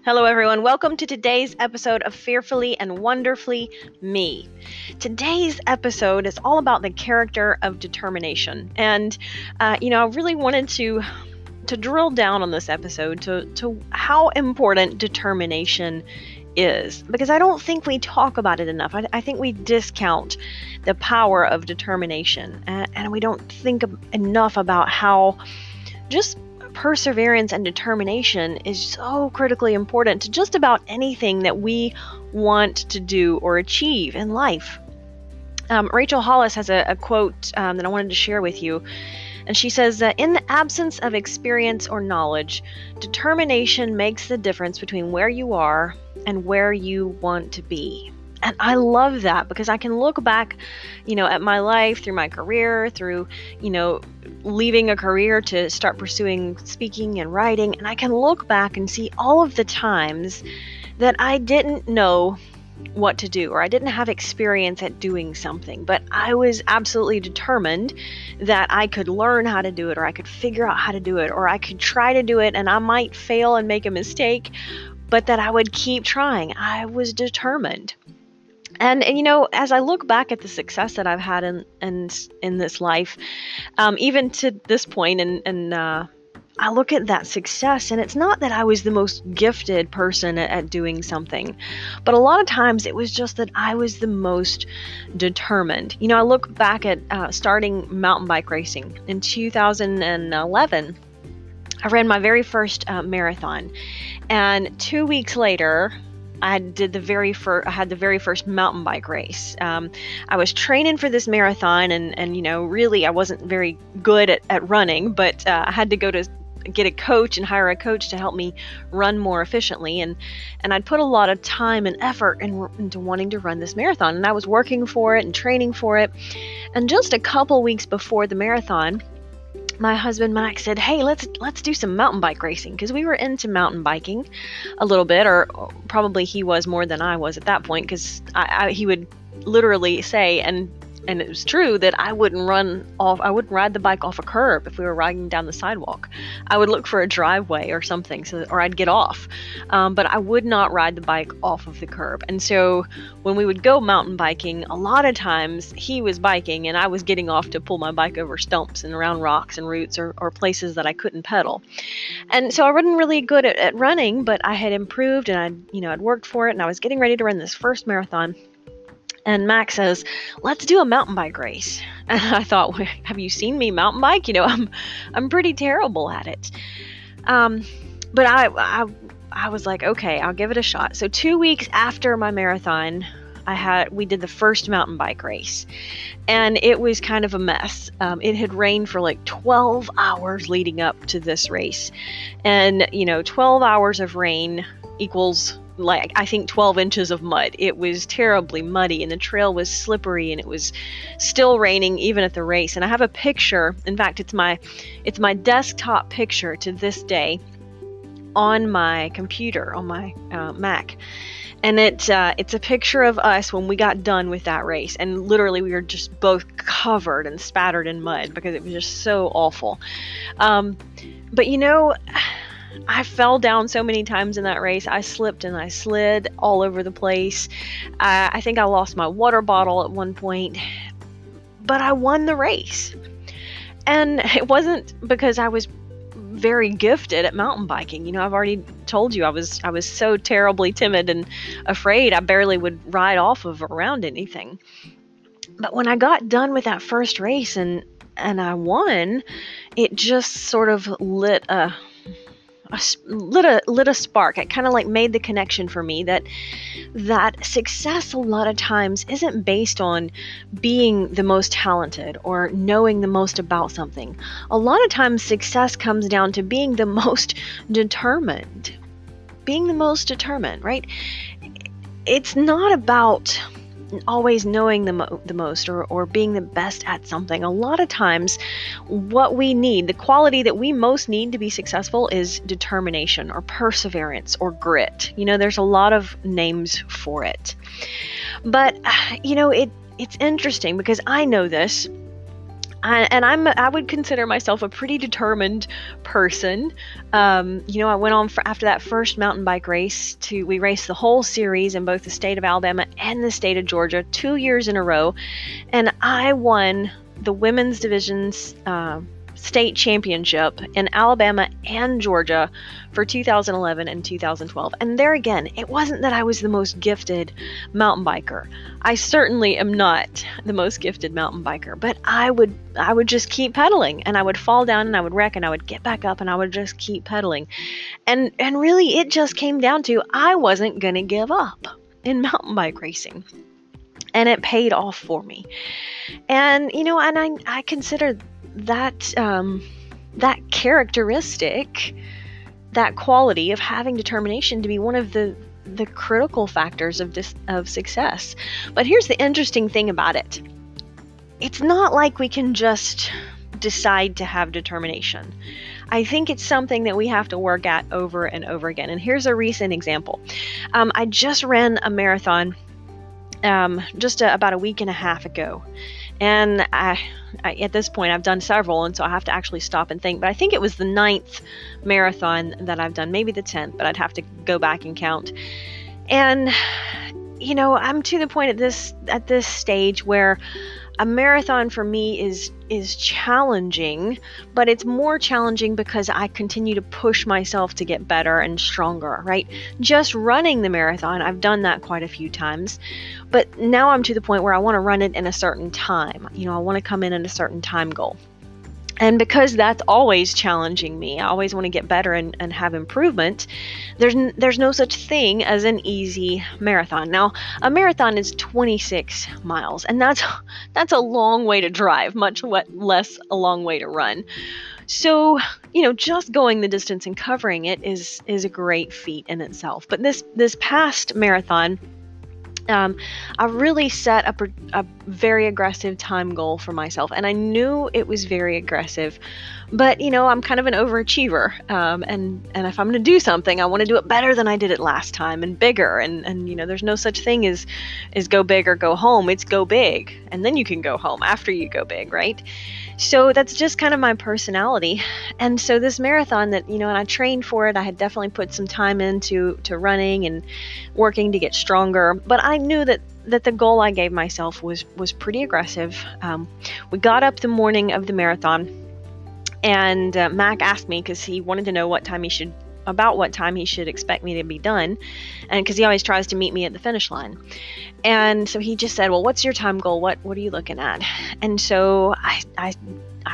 Hello, everyone. Welcome to today's episode of Fearfully and Wonderfully Me. Today's episode is all about the character of determination. And, I really wanted to drill down on this episode to how important determination is, because I don't think we talk about it enough. I think we discount the power of determination, and we don't think enough about how just perseverance and determination is so critically important to just about anything that we want to do or achieve in life. Rachel Hollis has a quote that I wanted to share with you. And she says that in the absence of experience or knowledge, determination makes the difference between where you are and where you want to be. And I love that because I can look back, at my life, through my career, through, leaving a career to start pursuing speaking and writing. And I can look back and see all of the times that I didn't know what to do, or I didn't have experience at doing something, but I was absolutely determined that I could learn how to do it, or I could figure out how to do it, or I could try to do it and I might fail and make a mistake, but that I would keep trying. I was determined. And as I look back at the success that I've had in this life, even to this point, and I look at that success, and it's not that I was the most gifted person at doing something, but a lot of times it was just that I was the most determined. I look back at starting mountain bike racing in 2011. I ran my very first marathon, and 2 weeks later, I had the very first mountain bike race. I was training for this marathon, and really I wasn't very good at running, but I had to go to get a coach and hire a coach to help me run more efficiently. And I'd put a lot of time and effort into wanting to run this marathon, and I was working for it and training for it. And just a couple weeks before the marathon, my husband Max said, "Hey, let's do some mountain bike racing," because we were into mountain biking a little bit, or probably he was more than I was at that point, because he would literally say, and it was true, that I wouldn't ride the bike off a curb if we were riding down the sidewalk. I would look for a driveway or something, or I'd get off, but I would not ride the bike off of the curb. And so when we would go mountain biking, a lot of times he was biking and I was getting off to pull my bike over stumps and around rocks and roots, or places that I couldn't pedal. And so I wasn't really good at running, but I had improved, and I'd worked for it, and I was getting ready to run this first marathon. And Max says, "Let's do a mountain bike race." And I thought, well, have you seen me mountain bike? I'm pretty terrible at it. But I was like, okay, I'll give it a shot. So 2 weeks after my marathon, we did the first mountain bike race, and it was kind of a mess. It had rained for like 12 hours leading up to this race, and 12 hours of rain equals, like, I think 12 inches of mud. It was terribly muddy, and the trail was slippery, and it was still raining even at the race. And I have a picture. In fact, it's my desktop picture to this day on my computer, on my Mac. And it's a picture of us when we got done with that race. And literally we were just both covered and spattered in mud because it was just so awful. But I fell down so many times in that race. I slipped and I slid all over the place. I think I lost my water bottle at one point, but I won the race. And it wasn't because I was very gifted at mountain biking. I've already told you I was so terribly timid and afraid I barely would ride off of around anything. But when I got done with that first race and I won, it just sort of lit a spark. It kind of like made the connection for me that success a lot of times isn't based on being the most talented or knowing the most about something. A lot of times success comes down to being the most determined. Right? It's not about always knowing the most or being the best at something. A lot of times what we need, the quality that we most need to be successful, is determination or perseverance or grit. There's a lot of names for it. But it's interesting because I know this. I would consider myself a pretty determined person. I went on after that first mountain bike race we raced the whole series in both the state of Alabama and the state of Georgia 2 years in a row, and I won the women's division's state championship in Alabama and Georgia for 2011 and 2012. And there again, it wasn't that I was the most gifted mountain biker. I certainly am not the most gifted mountain biker, but I would just keep pedaling, and I would fall down and I would wreck and I would get back up and I would just keep pedaling. And really it just came down to I wasn't going to give up in mountain bike racing. And it paid off for me. And I consider that characteristic, that quality of having determination, to be one of the critical factors of success. But here's the interesting thing about it. It's not like we can just decide to have determination. I think it's something that we have to work at over and over again. And here's a recent example. I just ran a marathon about a week and a half ago. And I at this point, I've done several, and so I have to actually stop and think. But I think it was the 9th marathon that I've done, maybe the 10th, but I'd have to go back and count. And, I'm to the point at this stage where a marathon for me is challenging, but it's more challenging because I continue to push myself to get better and stronger, right? Just running the marathon, I've done that quite a few times, but now I'm to the point where I want to run it in a certain time. I want to come in at a certain time goal. And because that's always challenging me, I always want to get better and have improvement, there's no such thing as an easy marathon. Now, a marathon is 26 miles, and that's a long way to drive, much less a long way to run. So, just going the distance and covering it is a great feat in itself. But this past marathon, I really set a very aggressive time goal for myself, and I knew it was very aggressive, but I'm kind of an overachiever, and if I'm going to do something, I want to do it better than I did it last time, and bigger, and there's no such thing as go big or go home. It's go big, and then you can go home after you go big, right? So that's just kind of my personality. And so this marathon and I trained for it, I had definitely put some time into running and working to get stronger, but I knew that the goal I gave myself was pretty aggressive. We got up the morning of the marathon, and Mac asked me, because he wanted to know what time he should expect me to be done, and because he always tries to meet me at the finish line. And so he just said, well, what's your time goal? What are you looking at? And so I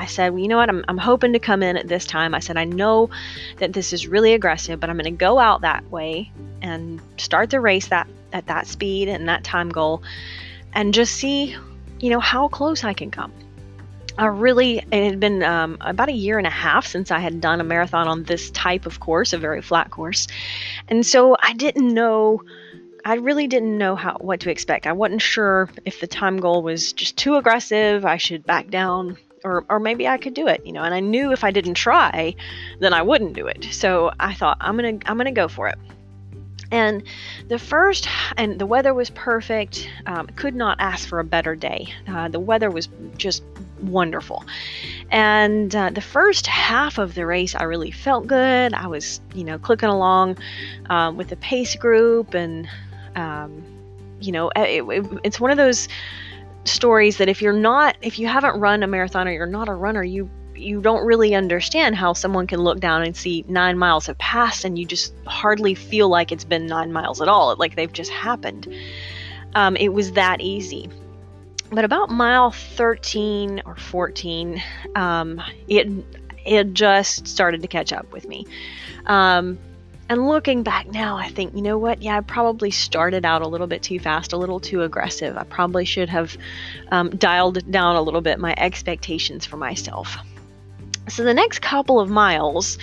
said, well, you know what? I'm hoping to come in at this time. I said, I know that this is really aggressive, but I'm going to go out that way and start the race at that speed and that time goal, and just see, how close I can come. It had been about a year and a half since I had done a marathon on this type of course, a very flat course. And so I really didn't know what to expect. I wasn't sure if the time goal was just too aggressive, I should back down, or maybe I could do it, and I knew if I didn't try, then I wouldn't do it. So I thought, I'm going to go for it. And the weather was perfect. Could not ask for a better day. The weather was just wonderful. And the first half of the race, I really felt good. I was, clicking along with the pace group, and it's one of those stories that if you haven't run a marathon, or you're not a runner, you don't really understand how someone can look down and see 9 miles have passed, and you just hardly feel like it's been 9 miles at all, like they've just happened. It was that easy. But about mile 13 or 14, it just started to catch up with me. And looking back now, I think, I probably started out a little bit too fast, a little too aggressive. I probably should have dialed down a little bit my expectations for myself. So the next couple of miles,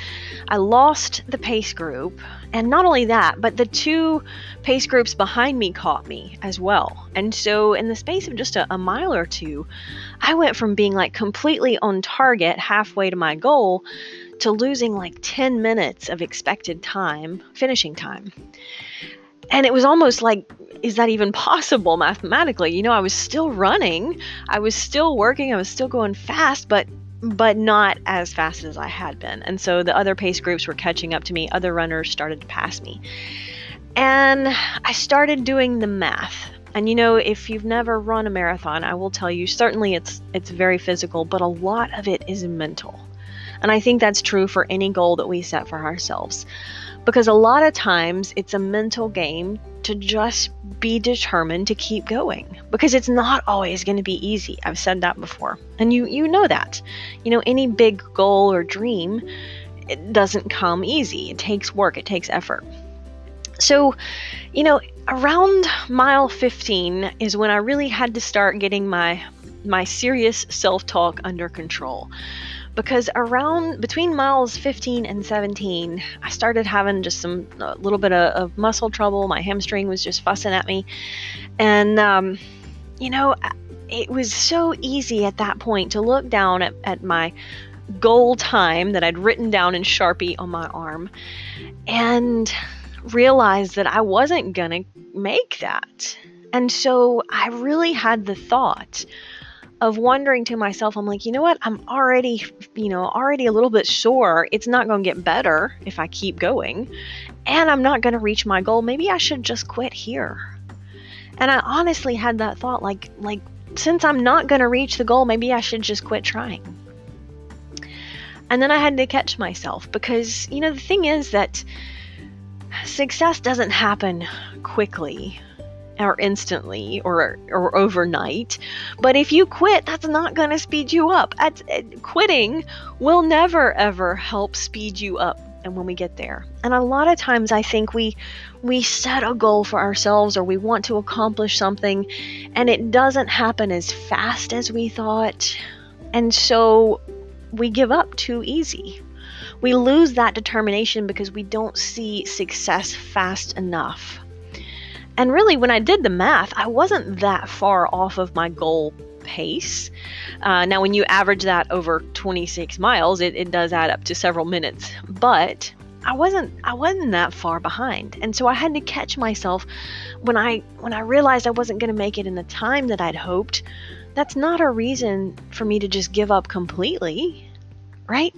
I lost the pace group, and not only that, but the 2 pace groups behind me caught me as well. And so in the space of just a mile or two, I went from being like completely on target halfway to my goal to losing like 10 minutes of expected time, finishing time. And it was almost like is that even possible mathematically? I was still running, I was still working, I was still going fast, but not as fast as I had been. And so the other pace groups were catching up to me. Other runners started to pass me. And I started doing the math. And if you've never run a marathon, I will tell you, certainly it's very physical, but a lot of it is mental. And I think that's true for any goal that we set for ourselves. Because a lot of times it's a mental game to just be determined to keep going. Because it's not always going to be easy. I've said that before. And you know that. Any big goal or dream, it doesn't come easy. It takes work. It takes effort. So, around mile 15 is when I really had to start getting my serious self-talk under control. Because between miles 15 and 17, I started having just a little bit of muscle trouble. My hamstring was just fussing at me. And, it was so easy at that point to look down at my goal time that I'd written down in Sharpie on my arm and realize that I wasn't going to make that. And so I really had the thought of wondering to myself, I'm like, you know what? I'm already a little bit sore. It's not going to get better if I keep going, and I'm not going to reach my goal. Maybe I should just quit here. And I honestly had that thought, like since I'm not going to reach the goal, maybe I should just quit trying. And then I had to catch myself because, the thing is that success doesn't happen quickly or instantly or overnight. But if you quit, that's not going to speed you up. Quitting will never, ever help speed you up. And when we get there, and a lot of times I think we set a goal for ourselves, or we want to accomplish something, and it doesn't happen as fast as we thought. And so we give up too easy. We lose that determination because we don't see success fast enough. And really, when I did the math, I wasn't that far off of my goal pace. Now, when you average that over 26 miles, it does add up to several minutes. But I wasn't that far behind. And so I had to catch myself when I realized I wasn't going to make it in the time that I'd hoped. That's not a reason for me to just give up completely, right?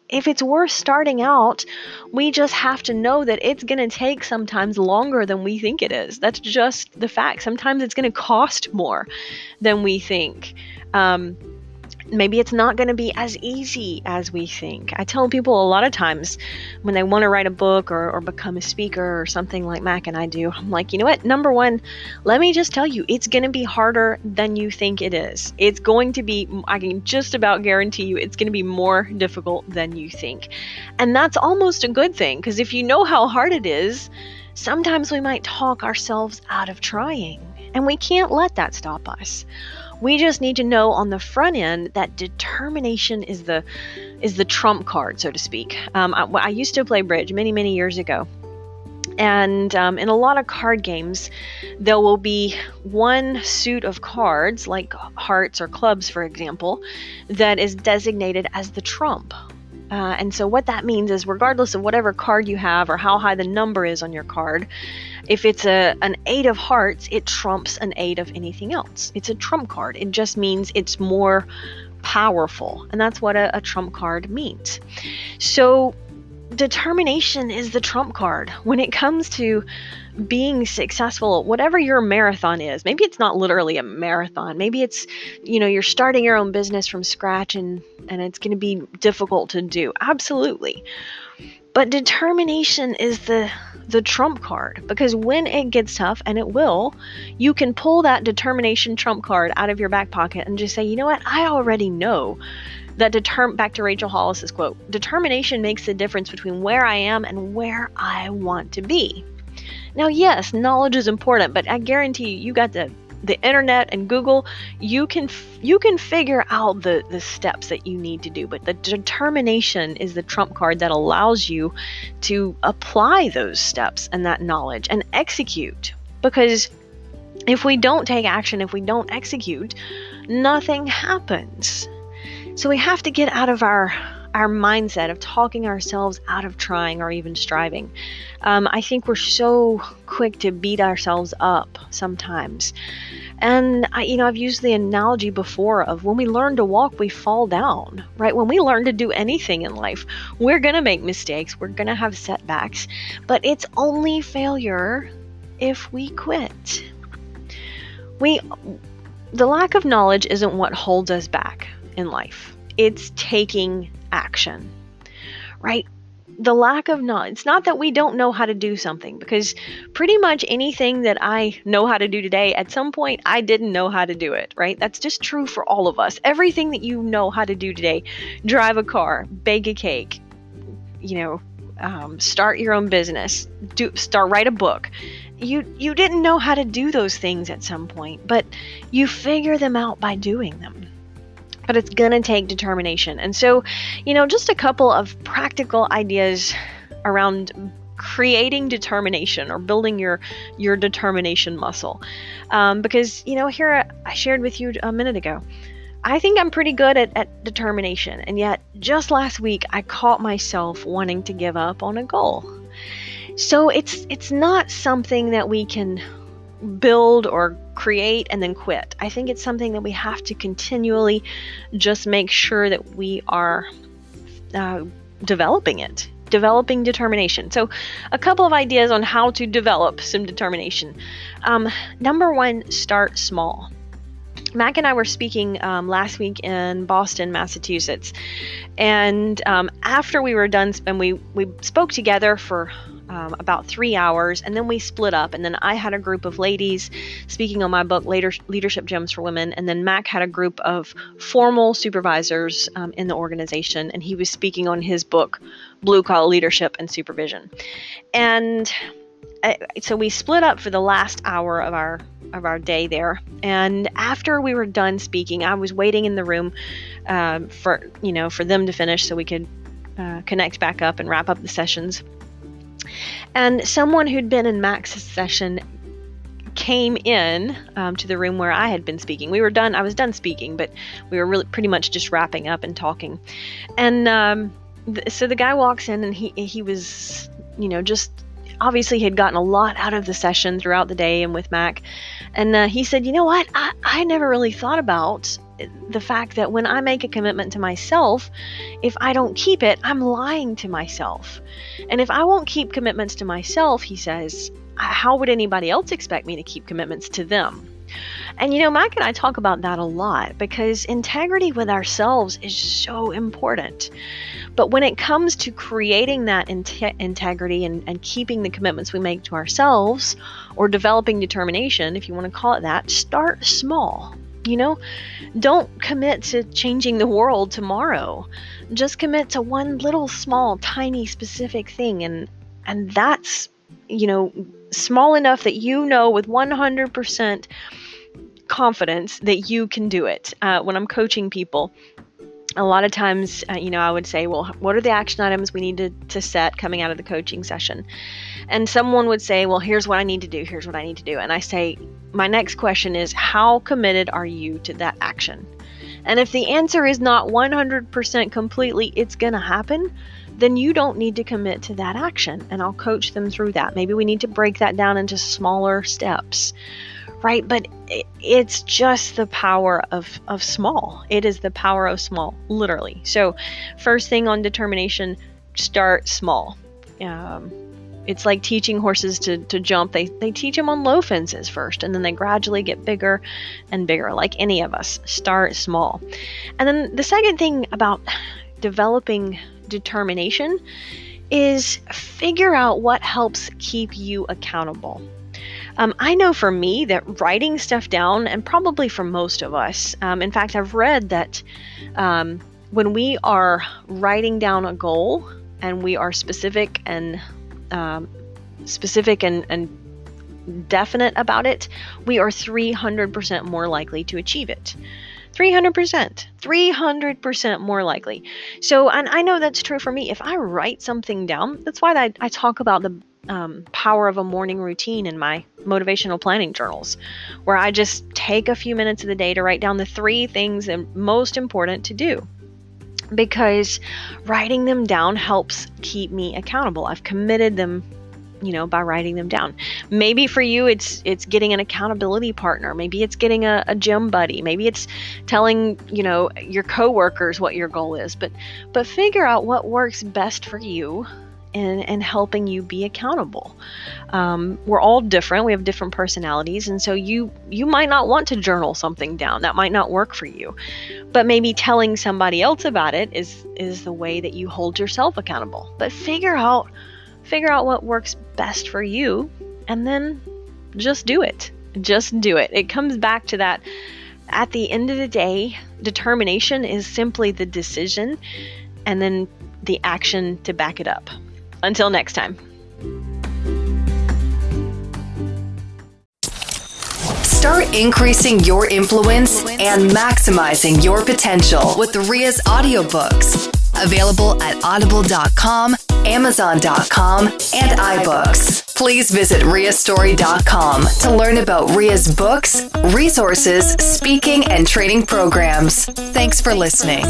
If it's worth starting out, we just have to know that it's going to take sometimes longer than we think it is. That's just the fact. Sometimes it's going to cost more than we think. Maybe it's not going to be as easy as we think. I tell people a lot of times when they want to write a book or become a speaker or something like Mac and I do, I'm like, you know what? Number one, let me just tell you, it's going to be harder than you think it is. It's going to be, I can just about guarantee you, it's going to be more difficult than you think. And that's almost a good thing, because if you know how hard it is, sometimes we might talk ourselves out of trying, and we can't let that stop us. We just need to know on the front end that determination is the trump card, so to speak. I used to play bridge many, many years ago. And in a lot of card games, there will be one suit of cards, like hearts or clubs, for example, that is designated as the trump. And so what that means is, regardless of whatever card you have or how high the number is on your card, if it's an 8 of hearts, it trumps an 8 of anything else. It's a trump card. It just means it's more powerful. And that's what a trump card means. So determination is the trump card when it comes to being successful, whatever your marathon is. Maybe it's not literally a marathon. Maybe it's, you're starting your own business from scratch and it's going to be difficult to do. Absolutely. But determination is the trump card, because when it gets tough, and it will, you can pull that determination trump card out of your back pocket and just say, you know what? I already know that back to Rachel Hollis's quote, determination makes the difference between where I am and where I want to be. Now, yes, knowledge is important, but I guarantee you got the internet and Google, you can figure out the steps that you need to do. But the determination is the trump card that allows you to apply those steps and that knowledge and execute. Because if we don't take action, if we don't execute, nothing happens. So we have to get out of our our mindset of talking ourselves out of trying or even striving. I think we're so quick to beat ourselves up sometimes. And I've used the analogy before of when we learn to walk, we fall down, right? When we learn to do anything in life, we're going to make mistakes. We're going to have setbacks, but it's only failure if we quit. The lack of knowledge isn't what holds us back in life. It's taking action, right? The lack of knowledge, it's not that we don't know how to do something, because pretty much anything that I know how to do today, at some point I didn't know how to do it, right? That's just true for all of us. Everything that you know how to do today, drive a car, bake a cake, start your own business, write a book. You didn't know how to do those things at some point, but you figure them out by doing them. But it's going to take determination. And so, just a couple of practical ideas around creating determination or building your determination muscle. Because, here I shared with you a minute ago, I think I'm pretty good at determination. And yet just last week, I caught myself wanting to give up on a goal. So it's not something that we can build or create and then quit. I think it's something that we have to continually just make sure that we are developing determination. So a couple of ideas on how to develop some determination. Number one, start small. Mac and I were speaking last week in Boston, Massachusetts, and after we were done, and we spoke together for about 3 hours, and then we split up, and then I had a group of ladies speaking on my book, Leadership Gems for Women, and then Mac had a group of formal supervisors in the organization, and he was speaking on his book, Blue Collar Leadership and Supervision. And so we split up for the last hour of our day there, and after we were done speaking, I was waiting in the room for them to finish so we could connect back up and wrap up the sessions. And someone who'd been in Mac's session came in to the room where I had been speaking. I was done speaking, but we were really pretty much just wrapping up and talking. And so the guy walks in, and he was, just obviously had gotten a lot out of the session throughout the day and with Mac. And he said, you know what, I never really thought about the fact that when I make a commitment to myself, if I don't keep it, I'm lying to myself. And if I won't keep commitments to myself, he says, how would anybody else expect me to keep commitments to them? And Mac and I talk about that a lot, because integrity with ourselves is so important. But when it comes to creating that integrity and keeping the commitments we make to ourselves, or developing determination, if you want to call it that, start small. Don't commit to changing the world tomorrow. Just commit to one little small, tiny, specific thing. And that's, small enough that with 100% confidence that you can do it. When I'm coaching people, a lot of times, I would say, well, what are the action items we need to set coming out of the coaching session? And someone would say, well, here's what I need to do. Here's what I need to do. And I say, my next question is, how committed are you to that action? And if the answer is not 100% completely, it's going to happen, then you don't need to commit to that action. And I'll coach them through that. Maybe we need to break that down into smaller steps. Right? But it's just the power of small. It is the power of small, literally. So first thing on determination, start small. It's like teaching horses to jump. They teach them on low fences first, and then they gradually get bigger and bigger, like any of us. Start small. And then the second thing about developing determination is figure out what helps keep you accountable. I know for me that writing stuff down, and probably for most of us, in fact, I've read that when we are writing down a goal and we are specific and definite about it, we are 300% more likely to achieve it. 300% more likely. So, and I know that's true for me. If I write something down, that's why I talk about the power of a morning routine in my motivational planning journals, where I just take a few minutes of the day to write down the 3 things that are most important to do. because writing them down helps keep me accountable. I've committed them, by writing them down. Maybe for you, it's getting an accountability partner. Maybe it's getting a gym buddy. Maybe it's telling, your coworkers what your goal is. But figure out what works best for you in helping you be accountable. We're all different. We have different personalities. And so you might not want to journal something down. That might not work for you. But maybe telling somebody else about it is the way that you hold yourself accountable. But figure out what works best for you, and then just do it. Just do it. It comes back to that. At the end of the day, determination is simply the decision and then the action to back it up. Until next time. Start increasing your influence and maximizing your potential with Ria's audiobooks. Available at audible.com, amazon.com, and iBooks. Please visit riastory.com to learn about Ria's books, resources, speaking, and training programs. Thanks for listening.